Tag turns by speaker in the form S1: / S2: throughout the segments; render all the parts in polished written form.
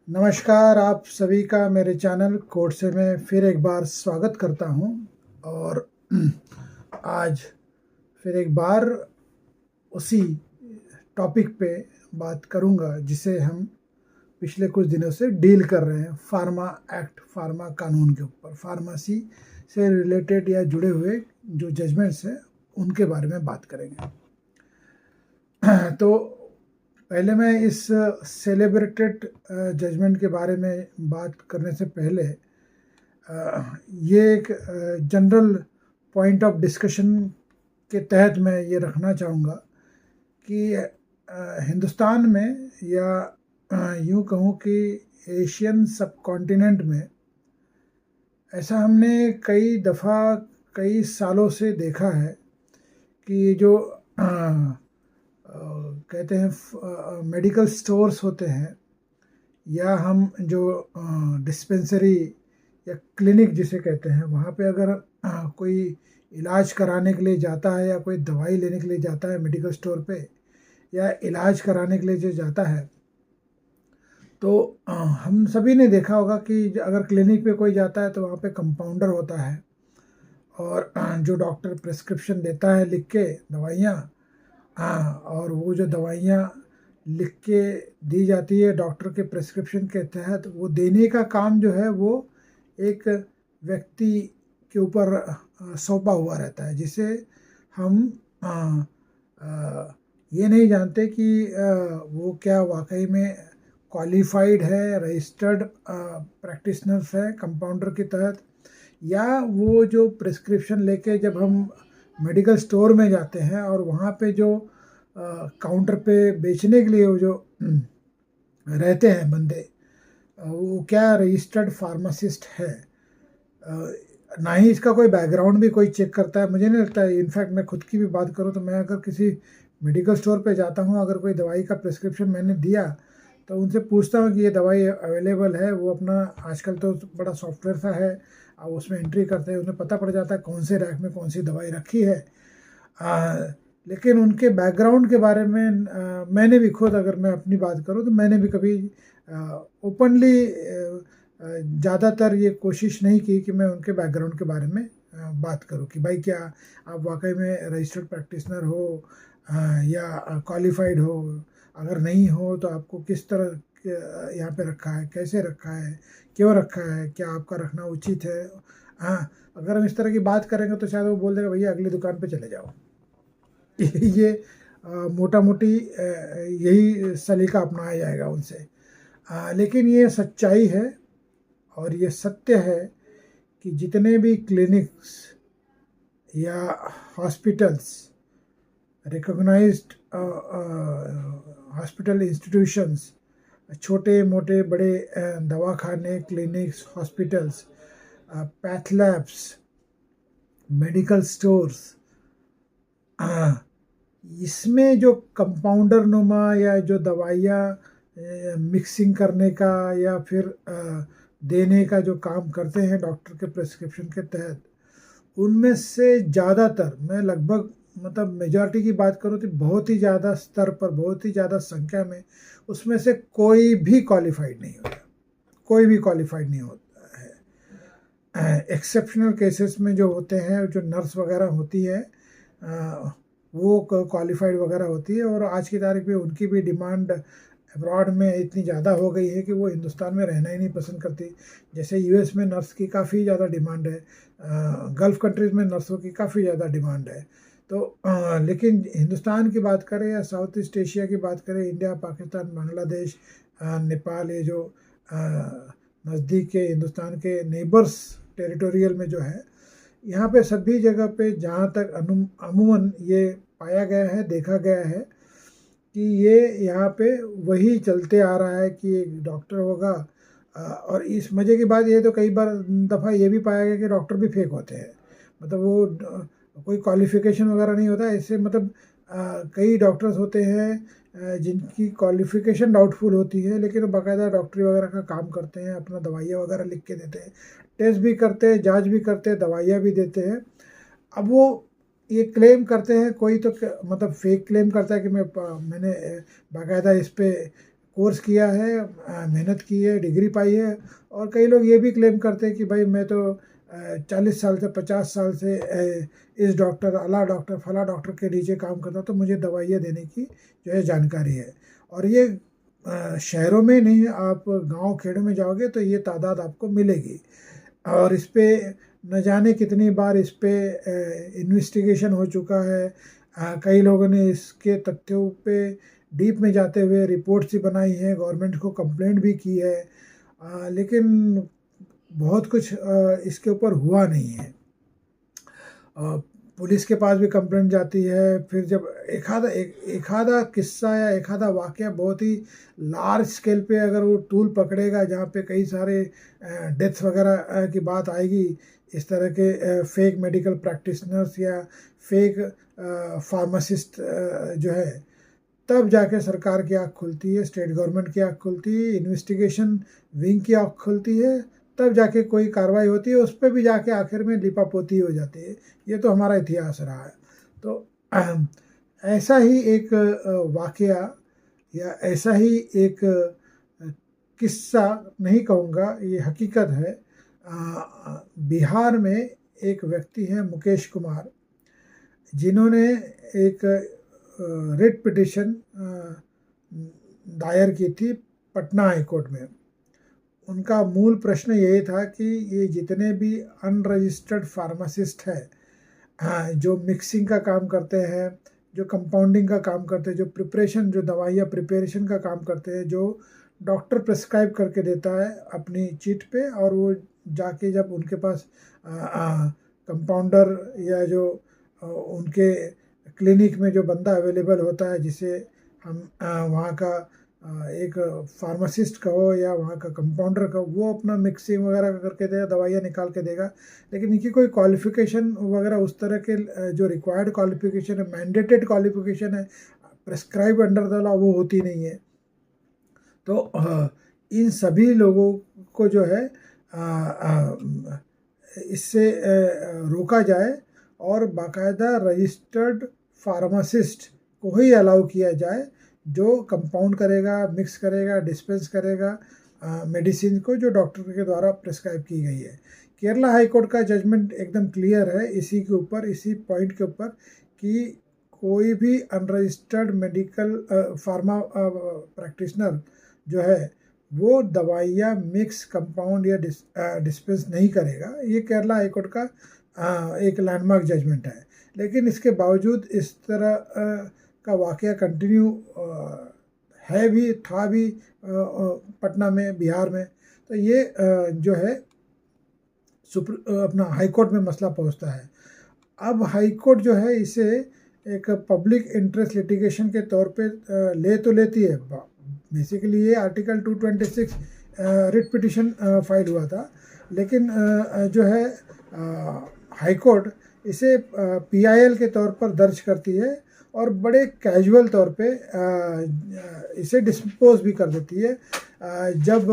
S1: नमस्कार, आप सभी का मेरे चैनल कोड से मैं फिर एक बार स्वागत करता हूं। और आज फिर एक बार उसी टॉपिक पे बात करूंगा जिसे हम पिछले कुछ दिनों से डील कर रहे हैं, फार्मा एक्ट, फार्मा कानून के ऊपर। फार्मेसी से रिलेटेड या जुड़े हुए जो जजमेंट्स हैं उनके बारे में बात करेंगे। तो पहले मैं इस सेलिब्रेटेड जजमेंट के बारे में बात करने से पहले ये एक जनरल पॉइंट ऑफ डिस्कशन के तहत मैं ये रखना चाहूँगा कि हिंदुस्तान में या यूँ कहूँ कि एशियन सब कॉन्टिनेंट में ऐसा हमने कई दफ़ा कई सालों से देखा है कि जो कहते हैं मेडिकल स्टोर्स होते हैं या हम जो डिस्पेंसरी या क्लिनिक जिसे कहते हैं, वहाँ पे अगर कोई इलाज कराने के लिए जाता है या कोई दवाई लेने के लिए जाता है मेडिकल स्टोर पे, या इलाज कराने के लिए जो जाता है, तो हम सभी ने देखा होगा कि अगर क्लिनिक पे कोई जाता है तो वहाँ पे कंपाउंडर होता है और जो डॉक्टर प्रिस्क्रिप्शन देता है लिख के दवाइयाँ, और वो जो दवाइयाँ लिख के दी जाती है डॉक्टर के प्रिस्क्रिप्शन के तहत, वो देने का काम जो है वो एक व्यक्ति के ऊपर सौंपा हुआ रहता है, जिसे हम ये नहीं जानते कि वो क्या वाकई में क्वालिफाइड है, रजिस्टर्ड प्रैक्टिशनर्स है कंपाउंडर के तहत, या वो जो प्रिस्क्रिप्शन लेके जब हम मेडिकल स्टोर में जाते हैं और वहाँ पे जो काउंटर पे बेचने के लिए वो जो रहते हैं बंदे, वो क्या रजिस्टर्ड फार्मासिस्ट है। ना ही इसका कोई बैकग्राउंड भी कोई चेक करता है, मुझे नहीं लगता है। इनफैक्ट मैं खुद की भी बात करूँ तो मैं अगर किसी मेडिकल स्टोर पे जाता हूँ, अगर कोई दवाई का प्रिस्क्रिप्शन मैंने दिया तो उनसे पूछता हूँ कि ये दवाई अवेलेबल है। वो अपना आजकल तो बड़ा सॉफ्टवेयर सा है, अब उसमें एंट्री करते हैं, उन्हें पता पड़ जाता है कौन से रैक में कौन सी दवाई रखी है। लेकिन उनके बैकग्राउंड के बारे में मैंने भी खुद, अगर मैं अपनी बात करूं तो मैंने भी कभी ओपनली ज़्यादातर ये कोशिश नहीं की कि मैं उनके बैकग्राउंड के बारे में बात करूं कि भाई क्या आप वाकई में रजिस्टर्ड प्रैक्टिशनर हो या क्वालिफाइड हो। अगर नहीं हो तो आपको किस तरह यहाँ पे रखा है, कैसे रखा है, क्यों रखा है, क्या आपका रखना उचित है। हाँ, अगर हम इस तरह की बात करेंगे तो शायद वो बोल देगा भैया अगली दुकान पे चले जाओ। ये मोटा मोटी यही सलीका अपनाया जाएगा उनसे। लेकिन ये सच्चाई है और ये सत्य है कि जितने भी क्लिनिक्स या हॉस्पिटल्स, रिकॉग्नाइज्ड हॉस्पिटल इंस्टीट्यूशंस, छोटे मोटे बड़े दवाखाने, clinics, hospitals, path labs, medical stores, इसमें जो कंपाउंडर नुमा या जो दवाइयाँ मिक्सिंग करने का या फिर देने का जो काम करते हैं डॉक्टर के प्रिस्क्रिप्शन के तहत, उनमें से ज़्यादातर, मैं लगभग मतलब मेजॉरिटी की बात करूँ तो बहुत ही ज़्यादा स्तर पर, बहुत ही ज़्यादा संख्या में, उसमें से कोई भी क्वालिफाइड नहीं होता, कोई भी क्वालिफाइड नहीं होता है। एक्सेप्शनल केसेस में जो होते हैं, जो नर्स वगैरह होती है, वो क्वालिफाइड वगैरह होती है, और आज की तारीख में उनकी भी डिमांड अब्रॉड में इतनी ज़्यादा हो गई है कि वो हिंदुस्तान में रहना ही नहीं पसंद करती। जैसे यूएस में नर्स की काफ़ी ज़्यादा डिमांड है, गल्फ़ कंट्रीज़ में नर्सों की काफ़ी ज़्यादा डिमांड है। तो लेकिन हिंदुस्तान की बात करें या साउथ ईस्ट एशिया की बात करें, इंडिया, पाकिस्तान, बांग्लादेश, नेपाल, ये जो नज़दीक के हिंदुस्तान के नेबर्स टेरिटोरियल में जो है, यहाँ पे सभी जगह पे जहाँ तक अमूमन ये पाया गया है, देखा गया है कि ये यहाँ पे वही चलते आ रहा है कि एक डॉक्टर होगा। और इस मज़े की बात ये तो कई बार दफ़ा ये भी पाया गया कि डॉक्टर भी फेक होते हैं, मतलब वो कोई क्वालिफ़िकेशन वगैरह नहीं होता इससे। मतलब कई डॉक्टर्स होते हैं जिनकी क्वालिफ़िकेशन डाउटफुल होती है, लेकिन वो बाकायदा डॉक्टरी वगैरह का काम करते हैं, अपना दवाइयाँ वगैरह लिख के देते हैं, टेस्ट भी करते हैं, जांच भी करते हैं, दवाइयाँ भी देते हैं। अब वो ये क्लेम करते हैं, कोई तो मतलब फेक क्लेम करता है कि मैंने बाकायदा इस पे कोर्स किया है, मेहनत की है, डिग्री पाई है। और कई लोग ये भी क्लेम करते हैं कि भाई मैं तो 40 साल से 50 साल से इस डॉक्टर, अला डॉक्टर, फला डॉक्टर के नीचे काम करता, तो मुझे दवाइयाँ देने की जो है जानकारी है। और ये शहरों में नहीं, आप गांव खेड़ों में जाओगे तो ये तादाद आपको मिलेगी। और इस पे न जाने कितनी बार इस पे इन्वेस्टिगेशन हो चुका है। कई लोगों ने इसके तथ्यों पे डीप में जाते हुए रिपोर्ट्स भी बनाई हैं, गवर्नमेंट को कंप्लेंट भी की है, लेकिन बहुत कुछ इसके ऊपर हुआ नहीं है। पुलिस के पास भी कंप्लेंट जाती है, फिर जब एक आधा किस्सा या एक आधा वाक़या बहुत ही लार्ज स्केल पे अगर वो टूल पकड़ेगा, जहाँ पे कई सारे डेथ्स वगैरह की बात आएगी, इस तरह के फेक मेडिकल प्रैक्टिशनर्स या फेक फार्मासिस्ट जो है, तब जाके सरकार की आँख खुलती है, स्टेट गवर्नमेंट की आँख खुलती है, इन्वेस्टिगेशन विंग की आँख खुलती है, तब जाके कोई कार्रवाई होती है, उस पर भी जाके आखिर में लिपापोती हो जाती है। ये तो हमारा इतिहास रहा है। तो ऐसा ही एक वाकया या ऐसा ही एक किस्सा नहीं कहूँगा, ये हकीकत है। बिहार में एक व्यक्ति हैं मुकेश कुमार, जिन्होंने एक रिट पिटिशन दायर की थी पटना हाई कोर्ट में। उनका मूल प्रश्न यही था कि ये जितने भी अनरजिस्टर्ड फार्मासिस्ट हैं, जो मिक्सिंग का काम करते हैं, जो कंपाउंडिंग का काम करते हैं, जो प्रिपरेशन, जो दवाइयाँ प्रिपरेशन का काम करते हैं, जो डॉक्टर प्रिस्क्राइब करके देता है अपनी चिट पे, और वो जाके जब उनके पास कंपाउंडर या जो उनके क्लिनिक में जो बंदा अवेलेबल होता है, जिसे हम वहाँ का एक फार्मासिस्ट कहो या वहाँ का कंपाउंडर कहो, वो अपना मिक्सिंग वगैरह करके देगा, दवाइयाँ निकाल के देगा, लेकिन इनकी कोई क्वालिफिकेशन वगैरह उस तरह के जो रिक्वायर्ड क्वालिफिकेशन है, मैंडेटेड क्वालिफिकेशन है, प्रेस्क्राइब अंडर द लॉ, वो होती नहीं है। तो इन सभी लोगों को जो है इससे रोका जाए और बाकायदा रजिस्टर्ड फार्मासिस्ट को ही अलाउ किया जाए, जो कंपाउंड करेगा, मिक्स करेगा, डिस्पेंस करेगा मेडिसिन को जो डॉक्टर के द्वारा प्रिस्क्राइब की गई है। केरला हाई कोर्ट का जजमेंट एकदम क्लियर है इसी के ऊपर, इसी पॉइंट के ऊपर, कि कोई भी अनरजिस्टर्ड मेडिकल फार्मा प्रैक्टिशनर जो है वो दवाइयाँ मिक्स, कंपाउंड या डिस्पेंस नहीं करेगा। ये केरला हाई कोर्ट का एक लैंडमार्क जजमेंट है। लेकिन इसके बावजूद इस तरह का वाक़या कंटिन्यू है भी, था भी पटना में, बिहार में। तो ये जो है अपना हाई कोर्ट में मसला पहुंचता है। अब हाई कोर्ट जो है इसे एक पब्लिक इंटरेस्ट लिटिगेशन के तौर पे ले तो लेती है। बेसिकली ये आर्टिकल 226 रिट पिटिशन फाइल हुआ था, लेकिन जो है हाई कोर्ट इसे PIL के तौर पर दर्ज करती है और बड़े कैजुअल तौर पे इसे डिस्पोज भी कर देती है। जब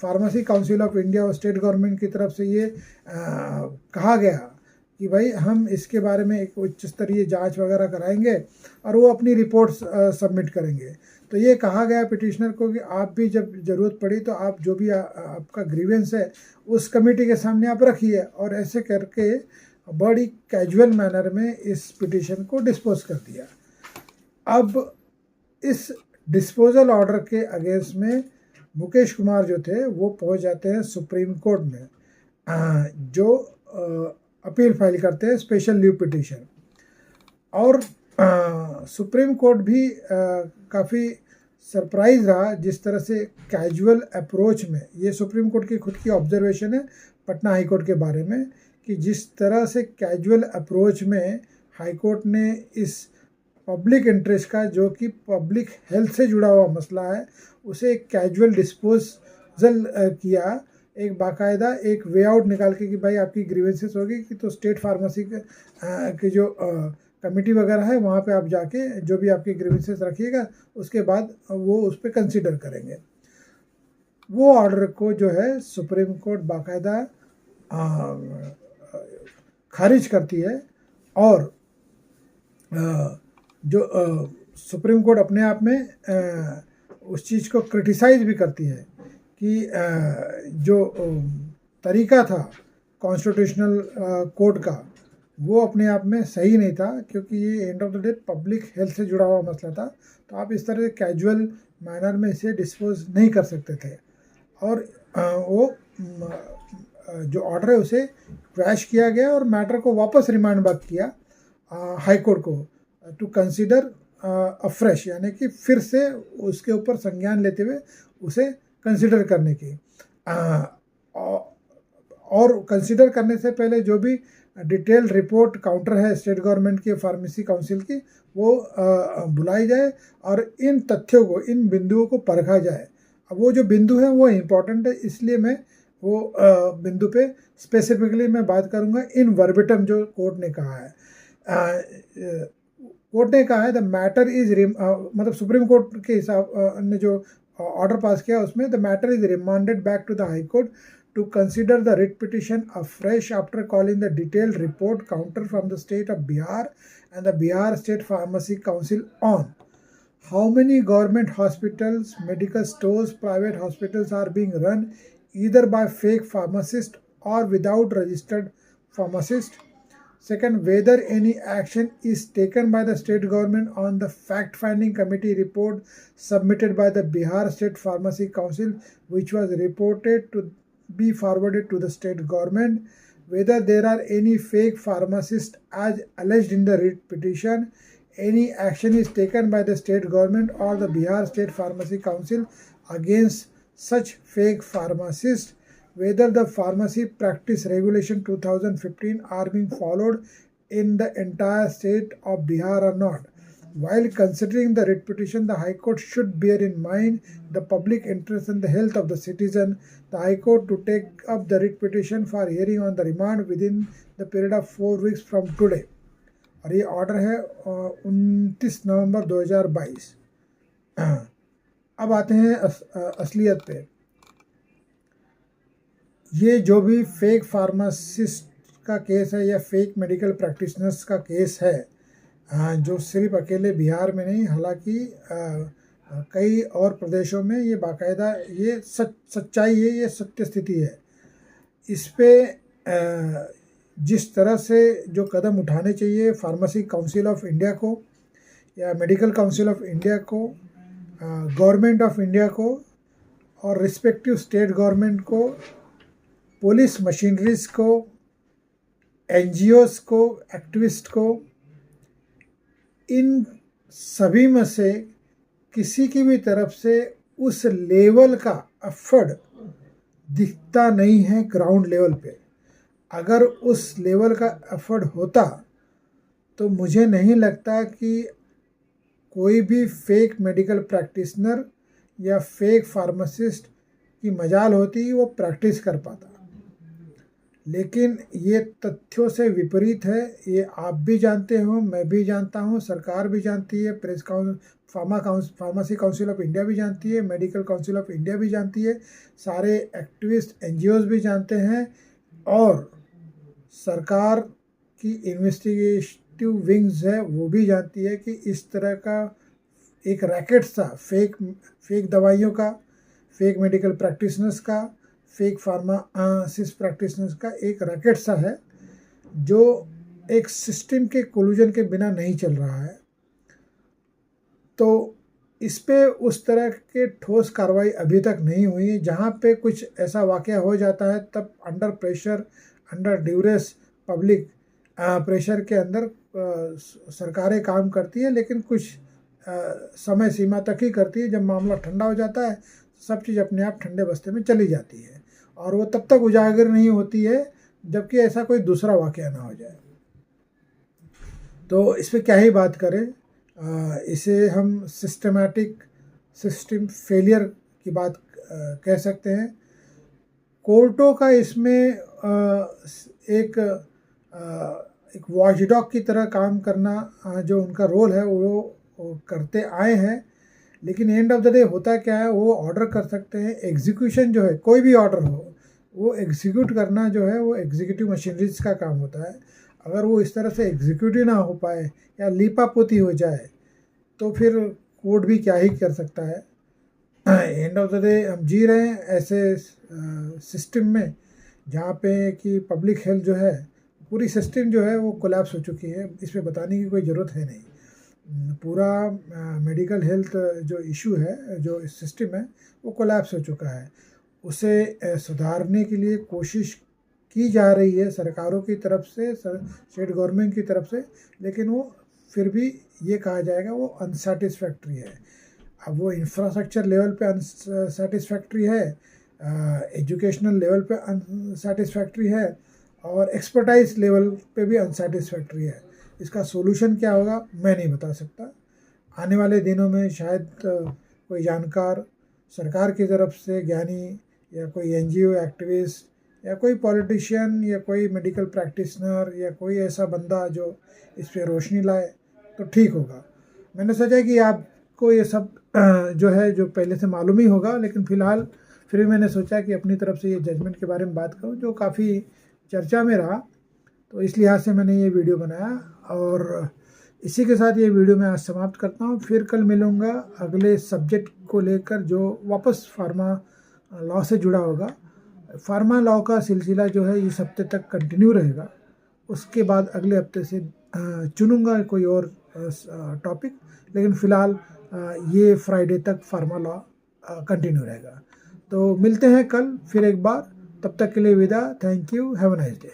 S1: फार्मेसी काउंसिल ऑफ इंडिया और स्टेट गवर्नमेंट की तरफ से ये कहा गया कि भाई हम इसके बारे में एक उच्च स्तरीय जांच वगैरह कराएंगे और वो अपनी रिपोर्ट्स सबमिट करेंगे, तो ये कहा गया पिटिशनर को कि आप भी जब ज़रूरत पड़ी तो आप जो भी आपका ग्रीवेंस है उस कमेटी के सामने आप रखिए। और ऐसे करके बड़ी कैजुअल मैनर में इस पिटिशन को डिस्पोज कर दिया। अब इस डिस्पोजल ऑर्डर के अगेंस्ट में मुकेश कुमार जो थे वो पहुंच जाते हैं सुप्रीम कोर्ट में, जो अपील फाइल करते हैं, स्पेशल लीव पिटिशन। और सुप्रीम कोर्ट भी काफ़ी सरप्राइज रहा जिस तरह से कैजुअल अप्रोच में, ये सुप्रीम कोर्ट की खुद की ऑब्जर्वेशन है पटना हाई कोर्ट के बारे में, कि जिस तरह से कैजुअल अप्रोच में हाई कोर्ट ने इस पब्लिक इंटरेस्ट का, जो कि पब्लिक हेल्थ से जुड़ा हुआ मसला है, उसे एक डिस्पोजल किया, एक बाकायदा एक वे आउट निकाल के कि भाई आपकी ग्रीवेंसेस होगी कि तो स्टेट फार्मेसी के जो कमेटी वगैरह है वहाँ पे आप जाके जो भी आपकी ग्रीवेंसेस रखिएगा, उसके बाद वो उस पर कंसिडर करेंगे। वो ऑर्डर को जो है सुप्रीम कोर्ट बाकायदा खारिज करती है। और जो सुप्रीम कोर्ट अपने आप में उस चीज़ को क्रिटिसाइज़ भी करती है कि जो तरीका था कॉन्स्टिट्यूशनल कोड का वो अपने आप में सही नहीं था, क्योंकि ये end of the day public health से जुड़ा हुआ मसला था। तो आप इस तरह कैजुअल मैनर में इसे डिस्पोज नहीं कर सकते थे। और वो जो ऑर्डर है उसे क्रैश किया गया और मैटर को वापस रिमांड बैक किया हाई कोर्ट को टू कंसीडर अफ्रेश, यानी कि फिर से उसके ऊपर संज्ञान लेते हुए उसे कंसीडर करने की। और कंसीडर करने से पहले जो भी डिटेल रिपोर्ट काउंटर है स्टेट गवर्नमेंट की फार्मेसी काउंसिल की वो बुलाई जाए और इन तथ्यों को, इन बिंदुओं को परखा जाए। अब वो जो बिंदु है वो इम्पोर्टेंट है, इसलिए मैं वो बिंदु पे स्पेसिफिकली मैं बात करूँगा इन वर्बिटम जो कोर्ट ने कहा है। कोर्ट ने कहा है द मैटर इज मतलब सुप्रीम कोर्ट के हिसाब ने जो ऑर्डर पास किया उसमें the matter is remanded back to the high court to consider the writ petition afresh after calling the detailed report counter from the state of Bihar and the Bihar State Pharmacy Council on how many government hospitals, medical stores, private hospitals are being run either by fake pharmacists or without registered pharmacists. Second, whether any action is taken by the state government on the fact-finding committee report submitted by the Bihar State Pharmacy Council, which was reported to be forwarded to the state government, whether there are any fake pharmacists as alleged in the writ petition, any action is taken by the state government or the Bihar State Pharmacy Council against such fake pharmacists, whether the pharmacy practice regulation 2015 are being followed in the entire state of Bihar or not. While considering the writ petition, the High Court should bear in mind the public interest and the health of the citizen. The High Court to take up the writ petition for hearing on the remand within the period of 4 weeks from today. और ये order है 29 नवंबर 2022। अब आते हैं असलियत पे। ये जो भी फेक फार्मासिस्ट का केस है या फेक मेडिकल प्रैक्टिशनर्स का केस है, जो सिर्फ अकेले बिहार में नहीं, हालांकि कई और प्रदेशों में ये बाकायदा ये सच्चाई है, ये सत्य स्थिति है। इस पे जिस तरह से जो कदम उठाने चाहिए फार्मेसी काउंसिल ऑफ इंडिया को या मेडिकल काउंसिल ऑफ इंडिया को, गवर्नमेंट ऑफ इंडिया को और रिस्पेक्टिव स्टेट गवर्नमेंट को, पुलिस मशीनरीज को, एनजीओस को, एक्टिविस्ट को, इन सभी में से किसी की भी तरफ से उस लेवल का एफर्ट दिखता नहीं है ग्राउंड लेवल पे। अगर उस लेवल का एफर्ट होता तो मुझे नहीं लगता कि कोई भी फेक मेडिकल प्रैक्टिशनर या फेक फार्मासिस्ट की मजाल होती वो प्रैक्टिस कर पाता। लेकिन ये तथ्यों से विपरीत है, ये आप भी जानते हो, मैं भी जानता हूँ, सरकार भी जानती है, फार्मेसी काउंसिल ऑफ इंडिया भी जानती है, मेडिकल काउंसिल ऑफ इंडिया भी जानती है, सारे एक्टिविस्ट एनजीओज भी जानते हैं और सरकार की इन्वेस्टिगेटिव विंग्स है वो भी जानती है कि इस तरह का एक रैकेट सा फेक दवाइयों का, फेक मेडिकल प्रैक्टिशनर्स का, फेक फार्मासिस्ट प्रैक्टिशनर्स का एक रैकेट सा है जो एक सिस्टम के कोलूजन के बिना नहीं चल रहा है। तो इस पे उस तरह के ठोस कार्रवाई अभी तक नहीं हुई। जहाँ पे कुछ ऐसा वाक़या हो जाता है तब under pressure, under duress, public pressure के अंदर सरकारें काम करती है, लेकिन कुछ समय सीमा तक ही करती है। जब मामला ठंडा हो जाता है सब चीज़ अपने आप ठंडे बस्ते में चली जाती है और वो तब तक उजागर नहीं होती है जबकि ऐसा कोई दूसरा वाक़या ना हो जाए। तो इस पर क्या ही बात करें, इसे हम सिस्टम फेलियर की बात कह सकते हैं। कोर्टों का इसमें एक वॉचडॉग की तरह काम करना जो उनका रोल है वो करते आए हैं, लेकिन एंड ऑफ द डे होता क्या है, वो ऑर्डर कर सकते हैं। एग्जीक्यूशन जो है, कोई भी ऑर्डर हो वो एग्जीक्यूट करना जो है वो एग्जीक्यूटिव मशीनरीज का काम होता है। अगर वो इस तरह से एग्जीक्यूट ही ना हो पाए या लीपापोती हो जाए तो फिर कोर्ट भी क्या ही कर सकता है। एंड ऑफ द डे हम जी रहे हैं ऐसे सिस्टम में जहाँ पे कि पब्लिक हेल्थ जो है, पूरी सिस्टम जो है वो कोलैप्स हो चुकी है। इसमें बताने की कोई ज़रूरत है नहीं। पूरा मेडिकल हेल्थ जो इशू है, जो सिस्टम है, वो कोलैप्स हो चुका है। उसे सुधारने के लिए कोशिश की जा रही है सरकारों की तरफ से, स्टेट गवर्नमेंट की तरफ से, लेकिन वो फिर भी ये कहा जाएगा वो अनसेटिस्फैक्ट्री है। अब वो इंफ्रास्ट्रक्चर लेवल पे अनसेटिस्फैक्ट्री है, एजुकेशनल लेवल पे अनसेटिस्फैक्ट्री है, और एक्सपर्टाइज लेवल पे भी अनसेटिस्फैक्ट्री है। इसका सोल्यूशन क्या होगा मैं नहीं बता सकता। आने वाले दिनों में शायद कोई जानकार सरकार की तरफ से, ज्ञानी या कोई एनजीओ एक्टिविस्ट या कोई पॉलिटिशियन या कोई मेडिकल प्रैक्टिशनर या कोई ऐसा बंदा जो इस पे रोशनी लाए तो ठीक होगा। मैंने सोचा कि आपको ये सब जो है जो पहले से मालूम ही होगा, लेकिन फ़िलहाल फिर भी मैंने सोचा कि अपनी तरफ से ये जजमेंट के बारे में बात करूं जो काफ़ी चर्चा में रहा, तो इस लिहाज से मैंने ये वीडियो बनाया। और इसी के साथ ये वीडियो मैं आज समाप्त करता हूँ। फिर कल मिलूँगा अगले सब्जेक्ट को लेकर जो वापस फार्मा लॉ से जुड़ा होगा। फार्मा लॉ का सिलसिला जो है इस हफ्ते तक कंटिन्यू रहेगा। उसके बाद अगले हफ्ते से चुनूँगा कोई और टॉपिक, लेकिन फ़िलहाल ये फ्राइडे तक फार्मा लॉ कंटिन्यू रहेगा। तो मिलते हैं कल फिर एक बार, तब तक के लिए विदा। Thank you, have a nice day.